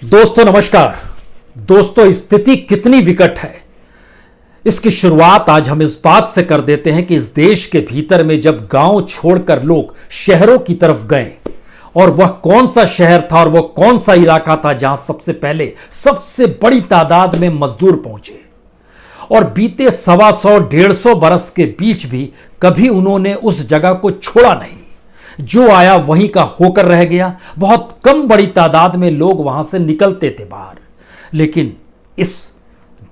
दोस्तों नमस्कार। दोस्तों स्थिति कितनी विकट है, इसकी शुरुआत आज हम इस बात से कर देते हैं कि इस देश के भीतर में जब गांव छोड़कर लोग शहरों की तरफ गए, और वह कौन सा शहर था और वह कौन सा इलाका था जहां सबसे पहले सबसे बड़ी तादाद में मजदूर पहुंचे, और बीते 125-150 बरस के बीच भी कभी उन्होंने उस जगह को छोड़ा नहीं। जो आया वहीं का होकर रह गया। बहुत कम बड़ी तादाद में लोग वहां से निकलते थे बाहर, लेकिन इस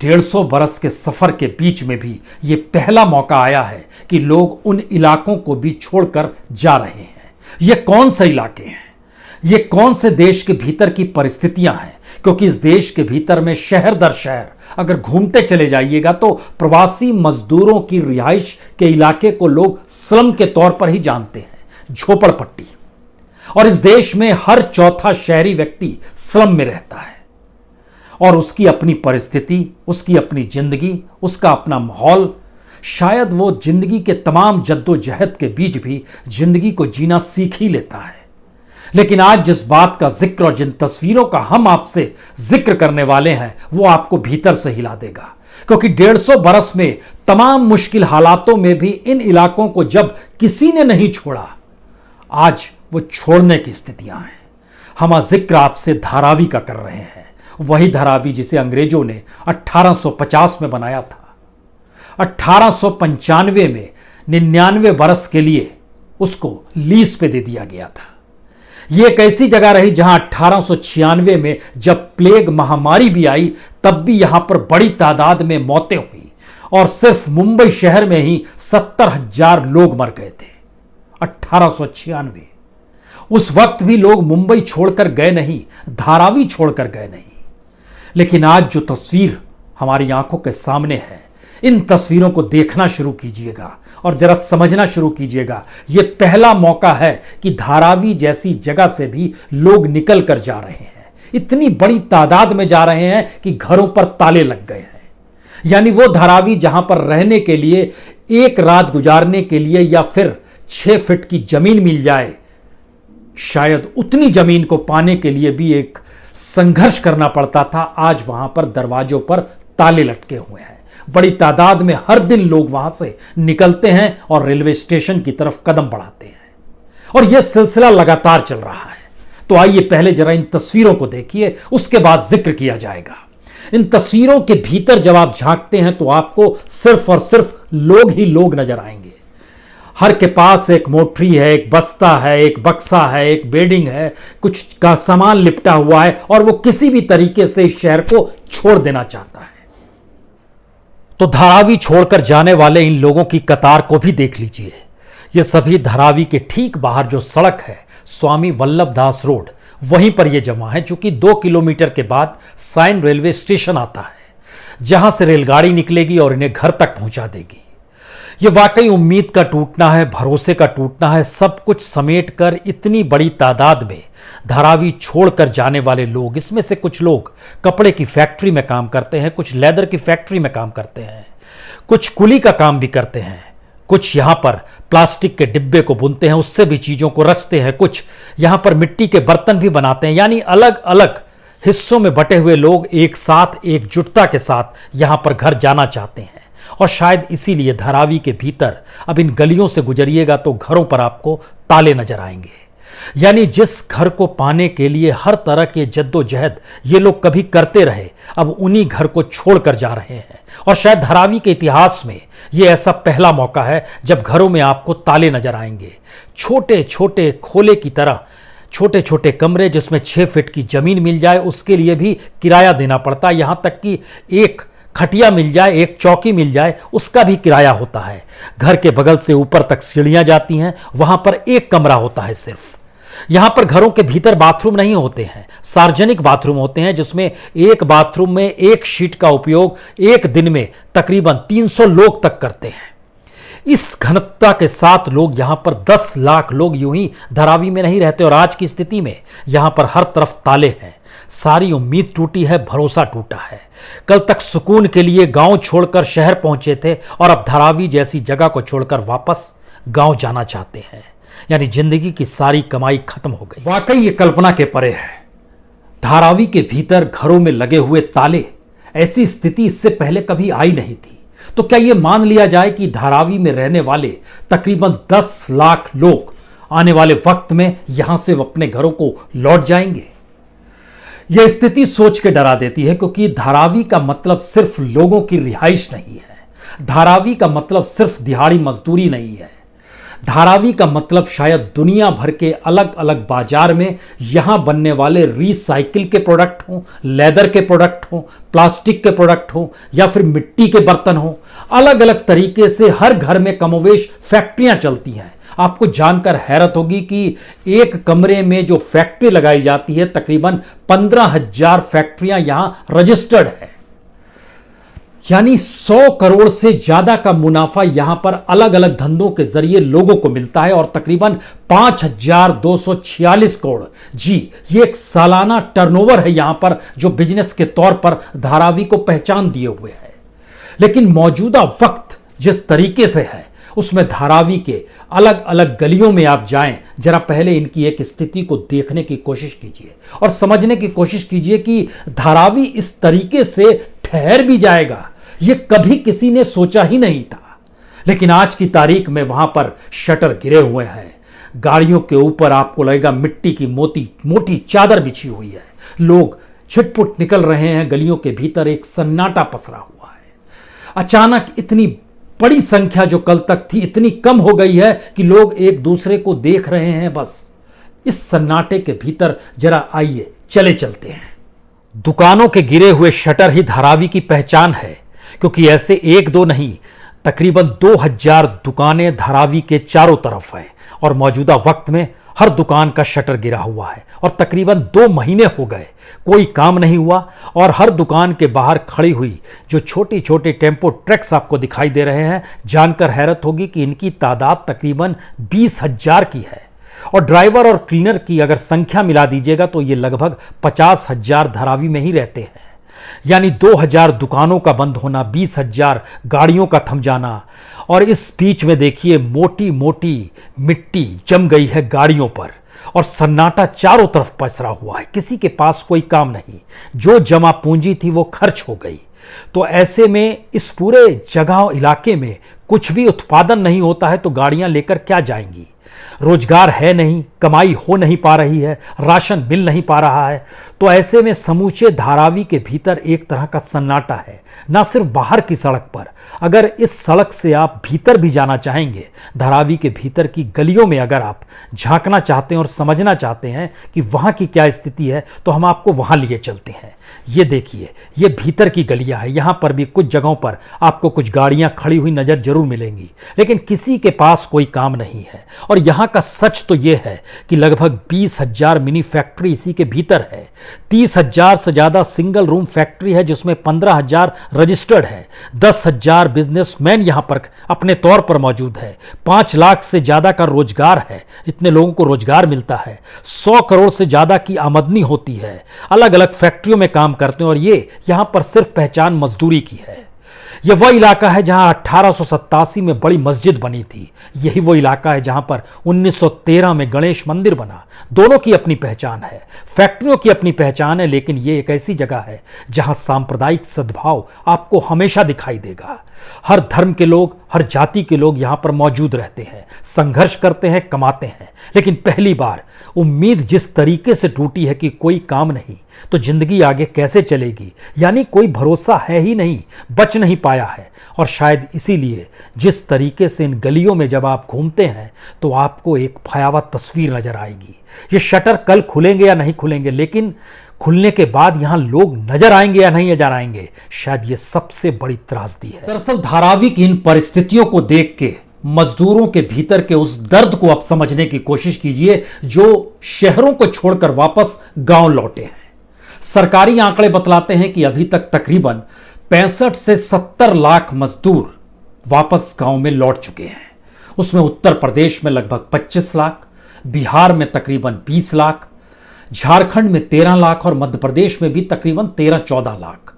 150 बरस के सफर के बीच में भी यह पहला मौका आया है कि लोग उन इलाकों को भी छोड़कर जा रहे हैं। ये कौन से इलाके हैं, ये कौन से देश के भीतर की परिस्थितियां हैं? क्योंकि इस देश के भीतर में शहर दर शहर अगर घूमते चले जाइएगा तो प्रवासी मजदूरों की रिहाइश के इलाके को लोग स्लम के तौर पर ही जानते हैं, झोपड़पट्टी। और इस देश में हर चौथा शहरी व्यक्ति स्लम में रहता है, और उसकी अपनी परिस्थिति, उसकी अपनी जिंदगी, उसका अपना माहौल। शायद वो जिंदगी के तमाम जद्दोजहद के बीच भी जिंदगी को जीना सीख ही लेता है। लेकिन आज जिस बात का जिक्र और जिन तस्वीरों का हम आपसे जिक्र करने वाले हैं वो आपको भीतर से हिला देगा। क्योंकि 150 बरस में तमाम मुश्किल हालातों में भी इन इलाकों को जब किसी ने नहीं छोड़ा, आज वो छोड़ने की स्थितियां हैं। हम जिक्र आपसे धारावी का कर रहे हैं, वही धारावी जिसे अंग्रेजों ने 1850 में बनाया था। 1895 में 99 बरस के लिए उसको लीज पे दे दिया गया था। यह एक ऐसी जगह रही जहां 1896 में जब प्लेग महामारी भी आई तब भी यहां पर बड़ी तादाद में मौतें हुई, और सिर्फ मुंबई शहर में ही 70,000 लोग मर गए थे। 1896 उस वक्त भी लोग मुंबई छोड़कर गए नहीं, धारावी छोड़कर गए नहीं। लेकिन आज जो तस्वीर हमारी आंखों के सामने है, इन तस्वीरों को देखना शुरू कीजिएगा और जरा समझना शुरू कीजिएगा। यह पहला मौका है कि धारावी जैसी जगह से भी लोग निकल कर जा रहे हैं। इतनी बड़ी तादाद में जा रहे हैं कि घरों पर ताले लग गए हैं। यानी वो धारावी जहां पर रहने के लिए, एक रात गुजारने के लिए या फिर 6 फीट की जमीन मिल जाए, शायद उतनी जमीन को पाने के लिए भी एक संघर्ष करना पड़ता था। आज वहां पर दरवाजों पर ताले लटके हुए हैं। बड़ी तादाद में हर दिन लोग वहां से निकलते हैं और रेलवे स्टेशन की तरफ कदम बढ़ाते हैं, और यह सिलसिला लगातार चल रहा है। तो आइए पहले जरा इन तस्वीरों को देखिए, उसके बाद जिक्र किया जाएगा। इन तस्वीरों के भीतर जब आप झांकते हैं तो आपको सिर्फ और सिर्फ लोग ही लोग नजर आएंगे। हर के पास एक मोटरी है, एक बस्ता है, एक बक्सा है, एक बेडिंग है, कुछ का सामान लिपटा हुआ है, और वो किसी भी तरीके से इस शहर को छोड़ देना चाहता है। तो धारावी छोड़कर जाने वाले इन लोगों की कतार को भी देख लीजिए। ये सभी धारावी के ठीक बाहर जो सड़क है, स्वामी वल्लभ दास रोड, वहीं पर ये जमा है। चूंकि 2 किलोमीटर के बाद साइन रेलवे स्टेशन आता है, जहां से रेलगाड़ी निकलेगी और इन्हें घर तक पहुंचा देगी। ये वाकई उम्मीद का टूटना है, भरोसे का टूटना है। सब कुछ समेटकर इतनी बड़ी तादाद में धारावी छोड़कर जाने वाले लोग, इसमें से कुछ लोग कपड़े की फैक्ट्री में काम करते हैं, कुछ लेदर की फैक्ट्री में काम करते हैं, कुछ कुली का काम भी करते हैं, कुछ यहां पर प्लास्टिक के डिब्बे को बुनते हैं, उससे भी चीजों को रचते हैं, कुछ यहां पर मिट्टी के बर्तन भी बनाते हैं। यानी अलग अलग हिस्सों में बटे हुए लोग एक साथ, एकजुटता के साथ यहां पर घर जाना चाहते हैं। और शायद इसीलिए धारावी के भीतर अब इन गलियों से गुजरिएगा तो घरों पर आपको ताले नजर आएंगे। यानी जिस घर को पाने के लिए हर तरह के जद्दोजहद ये लोग कभी करते रहे, अब उन्हीं घर को छोड़कर जा रहे हैं। और शायद धारावी के इतिहास में यह ऐसा पहला मौका है जब घरों में आपको ताले नजर आएंगे। छोटे छोटे खोले की तरह छोटे छोटे कमरे जिसमें 6 फीट की जमीन मिल जाए, उसके लिए भी किराया देना पड़ता है। यहां तक कि एक खटिया मिल जाए, एक चौकी मिल जाए, उसका भी किराया होता है। घर के बगल से ऊपर तक सीढ़ियां जाती हैं, वहां पर एक कमरा होता है सिर्फ। यहां पर घरों के भीतर बाथरूम नहीं होते हैं, सार्वजनिक बाथरूम होते हैं, जिसमें एक बाथरूम में एक शीट का उपयोग एक दिन में तकरीबन 300 लोग तक करते हैं। इस घनत्वता के साथ लोग यहां पर 10 लाख लोग यूं ही धारावी में नहीं रहते, और आज की स्थिति में यहां पर हर तरफ ताले हैं। सारी उम्मीद टूटी है, भरोसा टूटा है। कल तक सुकून के लिए गांव छोड़कर शहर पहुंचे थे, और अब धारावी जैसी जगह को छोड़कर वापस गांव जाना चाहते हैं। यानी जिंदगी की सारी कमाई खत्म हो गई। वाकई ये कल्पना के परे है। धारावी के भीतर घरों में लगे हुए ताले, ऐसी स्थिति इससे पहले कभी आई नहीं थी। तो क्या यह मान लिया जाए कि धारावी में रहने वाले तकरीबन 10 लाख लोग आने वाले वक्त में यहां से अपने घरों को लौट जाएंगे? यह स्थिति सोच के डरा देती है, क्योंकि धारावी का मतलब सिर्फ लोगों की रिहाइश नहीं है। धारावी का मतलब सिर्फ दिहाड़ी मजदूरी नहीं है। धारावी का मतलब शायद दुनिया भर के अलग अलग बाजार में यहां बनने वाले रिसाइकिल के प्रोडक्ट हों, लेदर के प्रोडक्ट हों, प्लास्टिक के प्रोडक्ट हों, या फिर मिट्टी के बर्तन हों। अलग अलग तरीके से हर घर में कमोवेश फैक्ट्रियां चलती हैं। आपको जानकर हैरत होगी कि एक कमरे में जो फैक्ट्री लगाई जाती है, तकरीबन 15,000 फैक्ट्रियां यहां रजिस्टर्ड है। यानी 100 करोड़ से ज्यादा का मुनाफा यहां पर अलग अलग धंधों के जरिए लोगों को मिलता है, और तकरीबन 5,246 करोड़, जी ये एक सालाना टर्नओवर है यहां पर, जो बिजनेस के तौर पर धारावी को पहचान दिए हुए है। लेकिन मौजूदा वक्त जिस तरीके से है, उसमें धारावी के अलग अलग गलियों में आप जाएं, जरा पहले इनकी एक स्थिति को देखने की कोशिश कीजिए और समझने की कोशिश कीजिए कि धारावी इस तरीके से ठहर भी जाएगा, यह कभी किसी ने सोचा ही नहीं था। लेकिन आज की तारीख में वहां पर शटर गिरे हुए हैं, गाड़ियों के ऊपर आपको लगेगा मिट्टी की मोटी चादर बिछी हुई है, लोग छिटपुट निकल रहे हैं, गलियों के भीतर एक सन्नाटा पसरा हुआ है। अचानक इतनी बड़ी संख्या जो कल तक थी, इतनी कम हो गई है कि लोग एक दूसरे को देख रहे हैं। बस इस सन्नाटे के भीतर जरा आइए चले चलते हैं। दुकानों के गिरे हुए शटर ही धारावी की पहचान है, क्योंकि ऐसे एक दो नहीं, तकरीबन 2000 दुकानें धारावी के चारों तरफ हैं, और मौजूदा वक्त में हर दुकान का शटर गिरा हुआ है, और तकरीबन 2 महीने हो गए कोई काम नहीं हुआ। और हर दुकान के बाहर खड़ी हुई जो छोटी छोटी टेम्पो ट्रक्स आपको दिखाई दे रहे हैं, जानकर हैरत होगी कि इनकी तादाद तकरीबन 20,000 की है, और ड्राइवर और क्लीनर की अगर संख्या मिला दीजिएगा तो ये लगभग 50,000 धारावी में ही रहते हैं। यानी 2000 दुकानों का बंद होना, 20,000 गाड़ियों का थम जाना, और इस बीच में देखिए मोटी मोटी मिट्टी जम गई है गाड़ियों पर, और सन्नाटा चारों तरफ पसरा हुआ है, किसी के पास कोई काम नहीं, जो जमा पूंजी थी वो खर्च हो गई। तो ऐसे में इस पूरे जगह इलाके में कुछ भी उत्पादन नहीं होता है, तो गाड़ियां लेकर क्या जाएंगी? रोजगार है नहीं, कमाई हो नहीं पा रही है, राशन मिल नहीं पा रहा है। तो ऐसे में समूचे धारावी के भीतर एक तरह का सन्नाटा है, ना सिर्फ बाहर की सड़क पर, अगर इस सड़क से आप भीतर भी जाना चाहेंगे, धारावी के भीतर की गलियों में अगर आप झांकना चाहते हैं और समझना चाहते हैं कि वहां की क्या स्थिति है, तो हम आपको वहां लिए चलते हैं। ये देखिए, ये भीतर की गलियां हैं, यहां पर भी कुछ जगहों पर आपको कुछ गाड़ियां खड़ी हुई नजर जरूर मिलेंगी, लेकिन किसी के पास कोई काम नहीं है। और यहां का सच तो यह है कि लगभग 20,000 मिनी फैक्ट्री इसी के भीतर है। 30,000 से ज्यादा सिंगल रूम फैक्ट्री है, जिसमें 15,000 रजिस्टर्ड है। 10,000 बिजनेसमैन यहां पर अपने तौर पर मौजूद है। 5 लाख से ज्यादा का रोजगार है, इतने लोगों को रोजगार मिलता है। 100 करोड़ से ज्यादा की आमदनी होती है, अलग अलग फैक्ट्रियों में काम करते हैं, और ये यहां पर सिर्फ पहचान मजदूरी की है। यह वह इलाका है जहां 1887 में बड़ी मस्जिद बनी थी। यही वो इलाका है जहां पर 1913 में गणेश मंदिर बना। दोनों की अपनी पहचान है, फैक्ट्रियों की अपनी पहचान है, लेकिन यह एक ऐसी जगह है जहां सांप्रदायिक सद्भाव आपको हमेशा दिखाई देगा। हर धर्म के लोग, हर जाति के लोग यहां पर मौजूद रहते हैं, संघर्ष करते हैं, कमाते हैं। लेकिन पहली बार उम्मीद जिस तरीके से टूटी है कि कोई काम नहीं, तो जिंदगी आगे कैसे चलेगी, यानी कोई भरोसा है ही नहीं, बच नहीं पाया है। और शायद इसीलिए जिस तरीके से इन गलियों में जब आप घूमते हैं, तो आपको एक भयावह तस्वीर नजर आएगी। ये शटर कल खुलेंगे या नहीं खुलेंगे, लेकिन खुलने के बाद यहां लोग नजर आएंगे या नहीं नजर आएंगे, शायद ये सबसे बड़ी त्रासदी है। दरअसल धारावी की इन परिस्थितियों को देख के मजदूरों के भीतर के उस दर्द को आप समझने की कोशिश कीजिए, जो शहरों को छोड़कर वापस गांव लौटे हैं। सरकारी आंकड़े बतलाते हैं कि अभी तक तकरीबन 65 से 70 लाख मजदूर वापस गांव में लौट चुके हैं। उसमें उत्तर प्रदेश में लगभग 25 लाख, बिहार में तकरीबन 20 लाख, झारखंड में 13 लाख और मध्य प्रदेश में भी तकरीबन 13-14 लाख।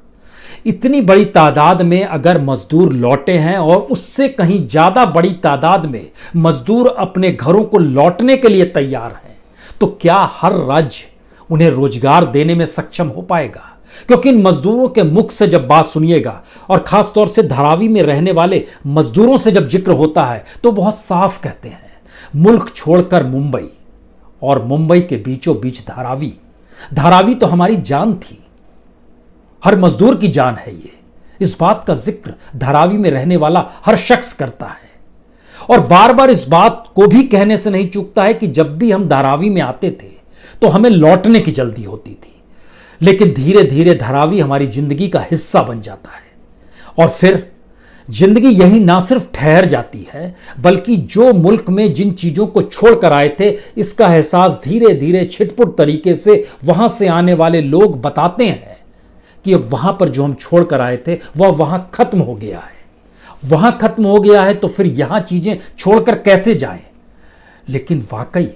इतनी बड़ी तादाद में अगर मजदूर लौटे हैं, और उससे कहीं ज्यादा बड़ी तादाद में मजदूर अपने घरों को लौटने के लिए तैयार हैं, तो क्या हर राज्य उन्हें रोजगार देने में सक्षम हो पाएगा? क्योंकि इन मजदूरों के मुख से जब बात सुनिएगा और खासतौर से धारावी में रहने वाले मजदूरों से जब जिक्र होता है तो बहुत साफ कहते हैं, मुल्क छोड़कर मुंबई और मुंबई के बीचों बीच धारावी। धारावी तो हमारी जान थी, हर मजदूर की जान है ये। इस बात का जिक्र धारावी में रहने वाला हर शख्स करता है और बार बार इस बात को भी कहने से नहीं चूकता है कि जब भी हम धारावी में आते थे तो हमें लौटने की जल्दी होती थी, लेकिन धीरे धीरे धारावी हमारी जिंदगी का हिस्सा बन जाता है और फिर जिंदगी यही ना सिर्फ ठहर जाती है बल्कि जो मुल्क में जिन चीजों को छोड़कर आए थे इसका एहसास धीरे धीरे छिटपुट तरीके से वहां से आने वाले लोग बताते हैं कि वहां पर जो हम छोड़कर आए थे वह वहां खत्म हो गया है। वहां खत्म हो गया है तो फिर यहां चीजें छोड़कर कैसे जाएं? लेकिन वाकई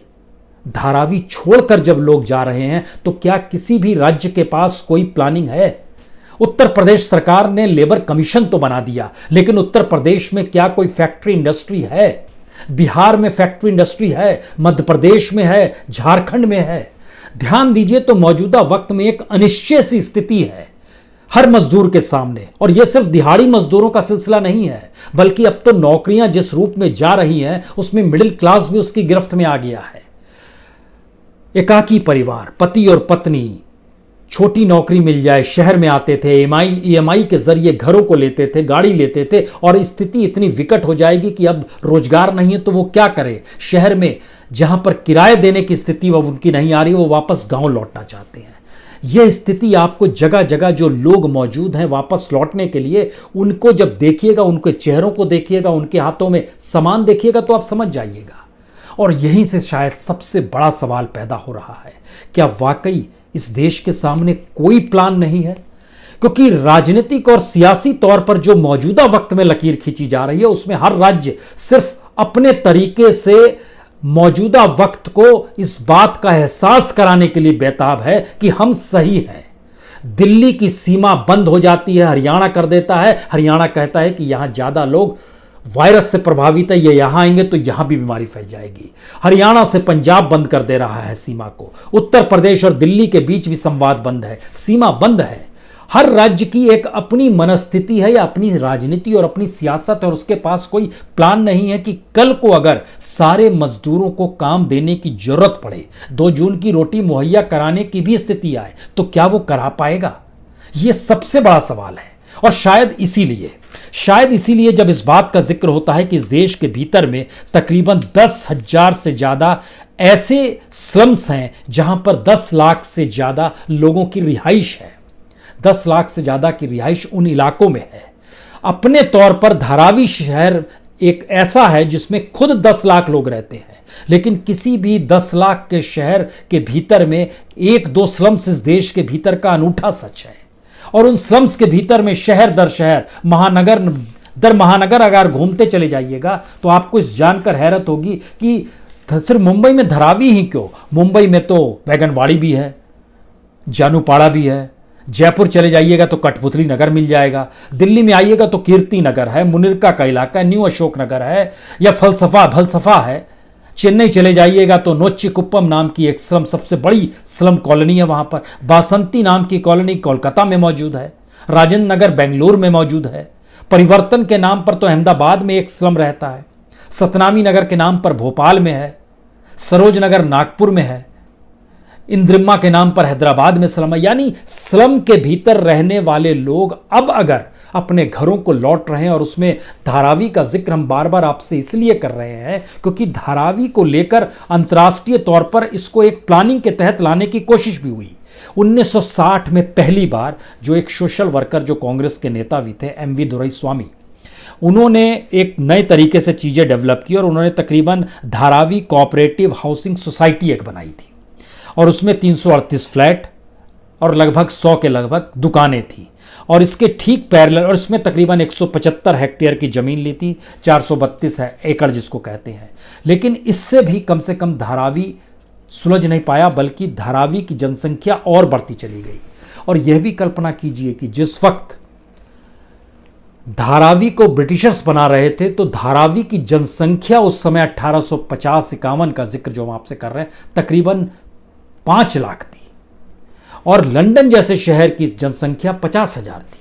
धारावी छोड़कर जब लोग जा रहे हैं तो क्या किसी भी राज्य के पास कोई प्लानिंग है? उत्तर प्रदेश सरकार ने लेबर कमीशन तो बना दिया, लेकिन उत्तर प्रदेश में क्या कोई फैक्ट्री इंडस्ट्री है? बिहार में फैक्ट्री इंडस्ट्री है, मध्य प्रदेश में है, झारखंड में है। ध्यान दीजिए तो मौजूदा वक्त में एक अनिश्चय सी स्थिति है हर मजदूर के सामने। और यह सिर्फ दिहाड़ी मजदूरों का सिलसिला नहीं है, बल्कि अब तो नौकरियां जिस रूप में जा रही हैं उसमें मिडिल क्लास भी उसकी गिरफ्त में आ गया है। एकाकी परिवार, पति और पत्नी, छोटी नौकरी मिल जाए, शहर में आते थे, ईएमआई के जरिए घरों को लेते थे, गाड़ी लेते थे और स्थिति इतनी विकट हो जाएगी कि अब रोजगार नहीं है तो वो क्या करे? शहर में जहां पर किराए देने की स्थिति वह उनकी नहीं आ रही, वो वापस गांव लौटना चाहते हैं। यह स्थिति आपको जगह जगह जो लोग मौजूद हैं वापस लौटने के लिए, उनको जब देखिएगा, उनके चेहरों को देखिएगा, उनके हाथों में सामान देखिएगा तो आप समझ जाइएगा। और यहीं से शायद सबसे बड़ा सवाल पैदा हो रहा है, क्या वाकई इस देश के सामने कोई प्लान नहीं है? क्योंकि राजनीतिक और सियासी तौर पर जो मौजूदा वक्त में लकीर खींची जा रही है उसमें हर राज्य सिर्फ अपने तरीके से मौजूदा वक्त को इस बात का एहसास कराने के लिए बेताब है कि हम सही हैं। दिल्ली की सीमा बंद हो जाती है, हरियाणा कर देता है, हरियाणा कहता है कि यहां ज्यादा लोग वायरस से प्रभावित है, ये यहां आएंगे तो यहां भी बीमारी फैल जाएगी। हरियाणा से पंजाब बंद कर दे रहा है सीमा को, उत्तर प्रदेश और दिल्ली के बीच भी संवाद बंद है, सीमा बंद है। हर राज्य की एक अपनी मनस्थिति है या अपनी राजनीति और अपनी सियासत, और उसके पास कोई प्लान नहीं है कि कल को अगर सारे मजदूरों को काम देने की जरूरत पड़े, 2 जून की रोटी मुहैया कराने की भी स्थिति आए तो क्या वो करा पाएगा? यह सबसे बड़ा सवाल है। और शायद इसीलिए जब इस बात का जिक्र होता है कि इस देश के भीतर में तकरीबन 10,000 से ज्यादा ऐसे स्लम्स हैं जहां पर 10 लाख से ज्यादा लोगों की रिहाइश है, 10 लाख से ज्यादा की रिहाइश उन इलाकों में है। अपने तौर पर धारावी शहर एक ऐसा है जिसमें खुद 10 लाख लोग रहते हैं, लेकिन किसी भी 10 लाख के शहर के भीतर में 1-2 स्लम्स इस देश के भीतर का अनूठा सच है। और उन स्लम्स के भीतर में शहर दर शहर, महानगर दर महानगर अगर घूमते चले जाइएगा तो आपको इस जानकर हैरत होगी कि सिर्फ मुंबई में धारावी ही क्यों, मुंबई में तो बैगनवाड़ी भी है, जानूपाड़ा भी है, जयपुर चले जाइएगा तो कठपुतली नगर मिल जाएगा, दिल्ली में आइएगा तो कीर्ति नगर है, मुनिरका का इलाका, न्यू अशोक नगर है या फलसफा है। चेन्नई चले जाइएगा तो नोच्चिकुप्पम नाम की एक स्लम, सबसे बड़ी स्लम कॉलोनी है वहां पर। बासंती नाम की कॉलोनी कोलकाता में मौजूद है, राजेंद्र नगर बेंगलुरु में मौजूद है, परिवर्तन के नाम पर तो अहमदाबाद में एक स्लम रहता है, सतनामी नगर के नाम पर भोपाल में है, सरोज नगर नागपुर में है, इंद्रिम्मा के नाम पर हैदराबाद में स्लम है। यानी स्लम के भीतर रहने वाले लोग अब अगर अपने घरों को लौट रहे हैं, और उसमें धारावी का जिक्र हम बार बार आपसे इसलिए कर रहे हैं क्योंकि धारावी को लेकर अंतर्राष्ट्रीय तौर पर इसको एक प्लानिंग के तहत लाने की कोशिश भी हुई। 1960 में पहली बार जो एक सोशल वर्कर जो कांग्रेस के नेता भी थे, एमवी दोराईस्वामी, उन्होंने एक नए तरीके से चीजें डेवलप की और उन्होंने तकरीबन धारावी कोऑपरेटिव हाउसिंग सोसाइटी एक बनाई थी और उसमें 338 फ्लैट और लगभग 100 के लगभग दुकानें थी। और इसके ठीक पैरेलल, और इसमें तकरीबन 175 हेक्टेयर की जमीन ली थी, 432 एकड़ जिसको कहते हैं। लेकिन इससे भी कम से कम धारावी सुलझ नहीं पाया, बल्कि धारावी की जनसंख्या और बढ़ती चली गई। और यह भी कल्पना कीजिए कि जिस वक्त धारावी को ब्रिटिशर्स बना रहे थे तो धारावी की जनसंख्या उस समय 1850-51 का जिक्र जो हम आपसे कर रहे हैं तकरीबन 5 लाख थी। और लंदन जैसे शहर की जनसंख्या 50,000 थी।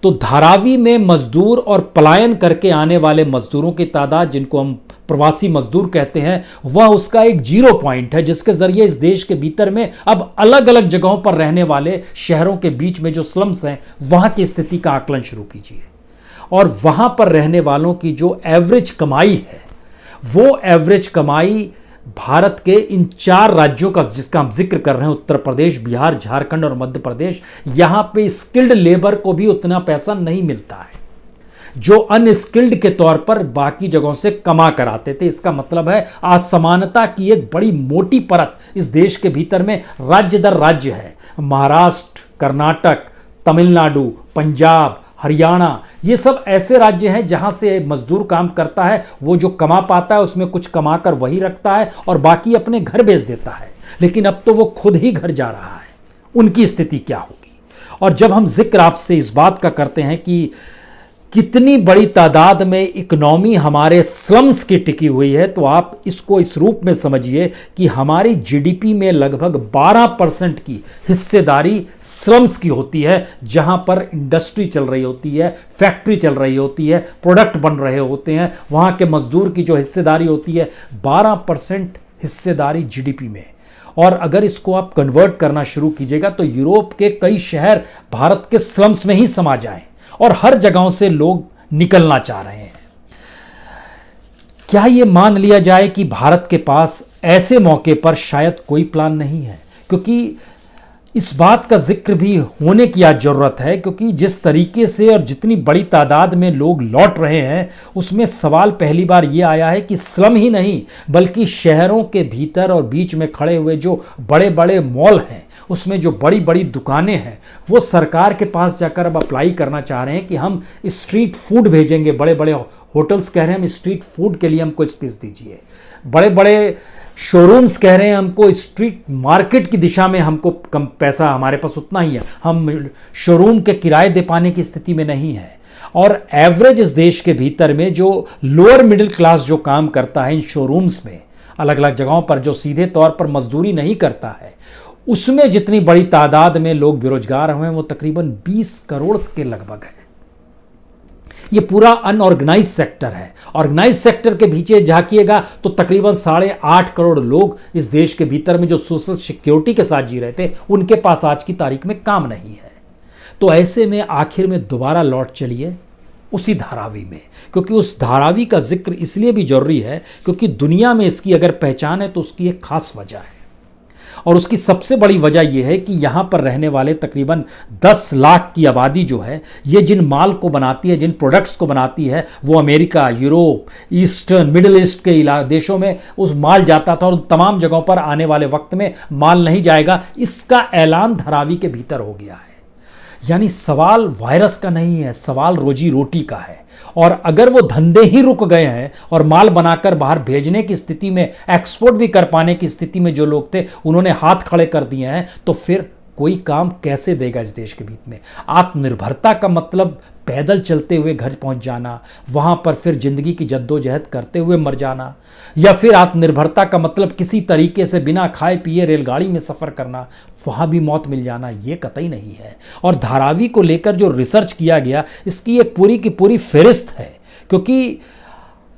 तो धारावी में मजदूर और पलायन करके आने वाले मजदूरों की तादाद, जिनको हम प्रवासी मजदूर कहते हैं, वह उसका एक जीरो पॉइंट है, जिसके जरिए इस देश के भीतर में अब अलग अलग जगहों पर रहने वाले शहरों के बीच में जो स्लम्स हैं वहां की स्थिति का आकलन शुरू कीजिए। और वहां पर रहने वालों की जो एवरेज कमाई है, वो एवरेज कमाई भारत के इन 4 राज्यों का जिसका हम जिक्र कर रहे हैं, उत्तर प्रदेश, बिहार, झारखंड और मध्य प्रदेश, यहां पे स्किल्ड लेबर को भी उतना पैसा नहीं मिलता है जो अनस्किल्ड के तौर पर बाकी जगहों से कमा कर आते थे। इसका मतलब है असमानता की एक बड़ी मोटी परत इस देश के भीतर में राज्य दर राज्य है। महाराष्ट्र, कर्नाटक, तमिलनाडु, पंजाब, हरियाणा, ये सब ऐसे राज्य हैं जहां से मजदूर काम करता है, वो जो कमा पाता है उसमें कुछ कमाकर वही रखता है और बाकी अपने घर भेज देता है। लेकिन अब तो वो खुद ही घर जा रहा है, उनकी स्थिति क्या होगी? और जब हम जिक्र आपसे इस बात का करते हैं कि कितनी बड़ी तादाद में इकोनॉमी हमारे स्लम्स की टिकी हुई है, तो आप इसको इस रूप में समझिए कि हमारी जीडीपी में लगभग 12% की हिस्सेदारी स्लम्स की होती है, जहां पर इंडस्ट्री चल रही होती है, फैक्ट्री चल रही होती है, प्रोडक्ट बन रहे होते हैं। वहां के मजदूर की जो हिस्सेदारी होती है 12% हिस्सेदारी जीडीपी में। और अगर इसको आप कन्वर्ट करना शुरू कीजिएगा तो यूरोप के कई शहर भारत के स्लम्स में ही समा जाएं और हर जगहों से लोग निकलना चाह रहे हैं। क्या यह मान लिया जाए कि भारत के पास ऐसे मौके पर शायद कोई प्लान नहीं है? क्योंकि इस बात का जिक्र भी होने की आज जरूरत है, क्योंकि जिस तरीके से और जितनी बड़ी तादाद में लोग लौट रहे हैं, उसमें सवाल पहली बार यह आया है कि स्लम ही नहीं बल्कि शहरों के भीतर और बीच में खड़े हुए जो बड़े बड़े मॉल हैं, उसमें जो बड़ी बड़ी दुकानें हैं, वो सरकार के पास जाकर अब अप्लाई करना चाह रहे हैं कि हम स्ट्रीट फूड भेजेंगे। बड़े बड़े होटल्स कह रहे हैं हम स्ट्रीट फूड के लिए हमको स्पेस दीजिए। बड़े बड़े शोरूम्स कह रहे हैं हमको स्ट्रीट मार्केट की दिशा में हमको कम पैसा, हमारे पास उतना ही है, हम शोरूम के किराए दे पाने की स्थिति में नहीं है। और एवरेज इस देश के भीतर में जो लोअर मिडिल क्लास जो काम करता है इन शोरूम्स में, अलग अलग जगहों पर, जो सीधे तौर पर मजदूरी नहीं करता है, उसमें जितनी बड़ी तादाद में लोग बेरोजगार हुए हैं वो तकरीबन 20 करोड़ के लगभग है। ये पूरा अनऑर्गेनाइज सेक्टर है। ऑर्गेनाइज सेक्टर के पीछे झांकिएगा तो तकरीबन 8.5 करोड़ लोग इस देश के भीतर में जो सोशल सिक्योरिटी के साथ जी रहे थे, उनके पास आज की तारीख में काम नहीं है। तो ऐसे में आखिर में दोबारा लौट चलिए उसी धारावी में, क्योंकि उस धारावी का जिक्र इसलिए भी जरूरी है क्योंकि दुनिया में इसकी अगर पहचान है तो उसकी एक खास वजह है। और उसकी सबसे बड़ी वजह यह है कि यहां पर रहने वाले तकरीबन 10 लाख की आबादी जो है, ये जिन माल को बनाती है, जिन प्रोडक्ट्स को बनाती है, वो America, Europe, eastern, middle east के देशों में उस माल जाता था और उन तमाम जगहों पर आने वाले वक्त में माल नहीं जाएगा, इसका ऐलान धारावी के भीतर हो गया है। यानी सवाल वायरस का नहीं है, सवाल रोजी रोटी का है। और अगर वो धंधे ही रुक गए हैं और माल बनाकर बाहर भेजने की स्थिति में, एक्सपोर्ट भी कर पाने की स्थिति में जो लोग थे उन्होंने हाथ खड़े कर दिए हैं, तो फिर कोई काम कैसे देगा इस देश के बीच में? आत्मनिर्भरता का मतलब पैदल चलते हुए घर पहुंच जाना, वहां पर फिर जिंदगी की जद्दोजहद करते हुए मर जाना, या फिर आत्मनिर्भरता का मतलब किसी तरीके से बिना खाए पिए रेलगाड़ी में सफर करना, वहां भी मौत मिल जाना, ये कतई नहीं है। और धारावी को लेकर जो रिसर्च किया गया, इसकी एक पूरी की पूरी फेरिस्त है। क्योंकि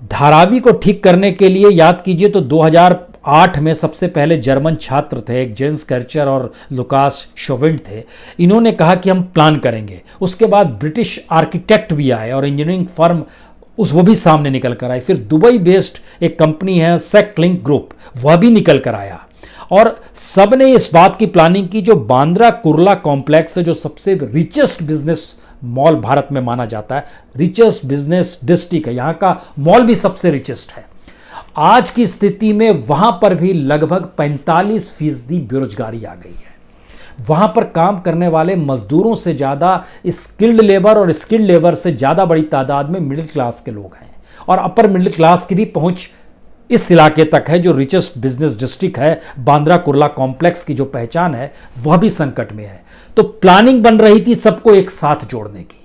धारावी को ठीक करने के लिए याद कीजिए तो 2008 में सबसे पहले जर्मन छात्र थे, एक जेंस कर्चर और लुकास शोविंड थे। इन्होंने कहा कि हम प्लान करेंगे। उसके बाद ब्रिटिश आर्किटेक्ट भी आए और इंजीनियरिंग फर्म वो भी सामने निकल कर आई। फिर दुबई बेस्ड एक कंपनी है सेक्लिंक ग्रुप, वह भी निकल कर आया। और सब ने इस बात की प्लानिंग की, जो बांद्रा कुर्ला कॉम्प्लेक्स है, जो सबसे रिचेस्ट बिजनेस मॉल भारत में माना जाता है, रिचेस्ट बिजनेस डिस्ट्रिक्ट है, यहां का मॉल भी सबसे रिचेस्ट है। आज की स्थिति में वहां पर भी लगभग 45% बेरोजगारी आ गई है। वहां पर काम करने वाले मजदूरों से ज्यादा स्किल्ड लेबर और स्किल्ड लेबर से ज्यादा बड़ी तादाद में मिडिल क्लास के लोग हैं। और अपर मिडिल क्लास की भी पहुंच इस इलाके तक है, जो रिचेस्ट बिजनेस डिस्ट्रिक्ट है, बांद्रा कुर्ला कॉम्प्लेक्स की जो पहचान है वह भी संकट में है। तो प्लानिंग बन रही थी सबको एक साथ जोड़ने की,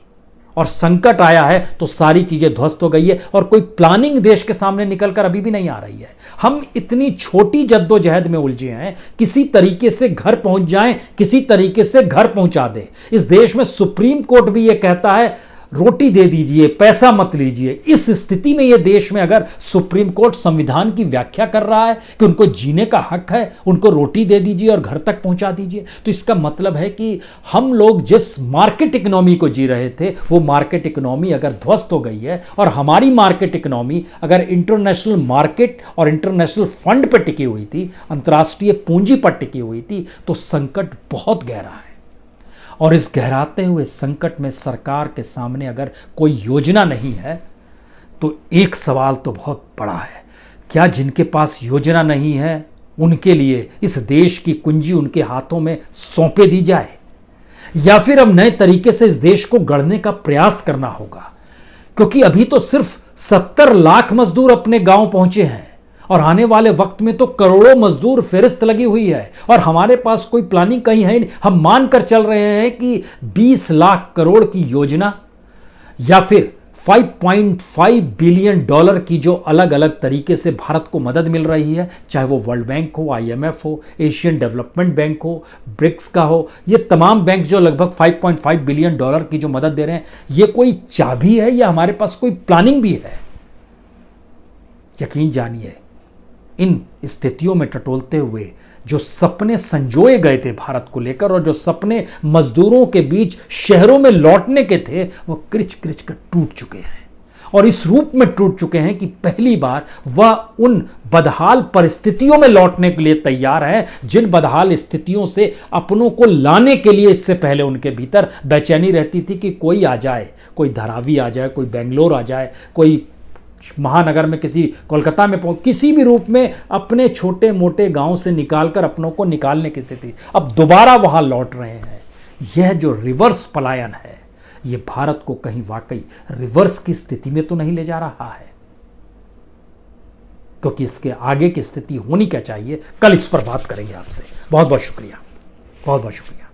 और संकट आया है तो सारी चीजें ध्वस्त हो गई है और कोई प्लानिंग देश के सामने निकलकर अभी भी नहीं आ रही है। हम इतनी छोटी जद्दोजहद में उलझे हैं, किसी तरीके से घर पहुंच जाएं, किसी तरीके से घर पहुंचा दें। इस देश में सुप्रीम कोर्ट भी यह कहता है रोटी दे दीजिए, पैसा मत लीजिए। इस स्थिति में यह देश में अगर सुप्रीम कोर्ट संविधान की व्याख्या कर रहा है कि उनको जीने का हक है, उनको रोटी दे दीजिए और घर तक पहुंचा दीजिए, तो इसका मतलब है कि हम लोग जिस मार्केट इकोनॉमी को जी रहे थे वो मार्केट इकोनॉमी अगर ध्वस्त हो गई है और हमारी मार्केट इकोनॉमी अगर इंटरनेशनल मार्केट और इंटरनेशनल फंड पर टिकी हुई थी, अंतर्राष्ट्रीय पूंजी पर टिकी हुई थी, तो संकट बहुत गहरा है। और इस गहराते हुए संकट में सरकार के सामने अगर कोई योजना नहीं है तो एक सवाल तो बहुत बड़ा है, क्या जिनके पास योजना नहीं है उनके लिए इस देश की कुंजी उनके हाथों में सौंपे दी जाए, या फिर अब नए तरीके से इस देश को गढ़ने का प्रयास करना होगा? क्योंकि अभी तो सिर्फ 70 लाख मजदूर अपने गांव पहुंचे हैं और आने वाले वक्त में तो करोड़ों मजदूर फेरिस्त लगी हुई है और हमारे पास कोई प्लानिंग कहीं है नहीं। हम मानकर चल रहे हैं कि 20 लाख करोड़ की योजना या फिर $5.5 बिलियन की जो अलग अलग तरीके से भारत को मदद मिल रही है, चाहे वो वर्ल्ड बैंक हो, IMF हो, एशियन डेवलपमेंट बैंक हो, ब्रिक्स का हो, ये तमाम बैंक जो लगभग $5.5 बिलियन की जो मदद दे रहे हैं, ये कोई चाबी है या हमारे पास कोई प्लानिंग भी है? यकीन जानिए, इन स्थितियों में टटोलते हुए जो सपने संजोए गए थे भारत को लेकर और जो सपने मजदूरों के बीच शहरों में लौटने के थे, वो क्रिच क्रिच कर टूट चुके हैं और इस रूप में टूट चुके हैं कि पहली बार वह उन बदहाल परिस्थितियों में लौटने के लिए तैयार हैं जिन बदहाल स्थितियों से अपनों को लाने के लिए इससे पहले उनके भीतर बेचैनी रहती थी कि कोई आ जाए, कोई धारावी आ जाए, कोई बेंगलोर आ जाए, कोई महानगर में, किसी कोलकाता में, किसी भी रूप में अपने छोटे मोटे गांव से निकालकर अपनों को निकालने की स्थिति, अब दोबारा वहां लौट रहे हैं। यह जो रिवर्स पलायन है, यह भारत को कहीं वाकई रिवर्स की स्थिति में तो नहीं ले जा रहा है? क्योंकि इसके आगे की स्थिति होनी क्या चाहिए, कल इस पर बात करेंगे आपसे। बहुत बहुत शुक्रिया, बहुत बहुत शुक्रिया।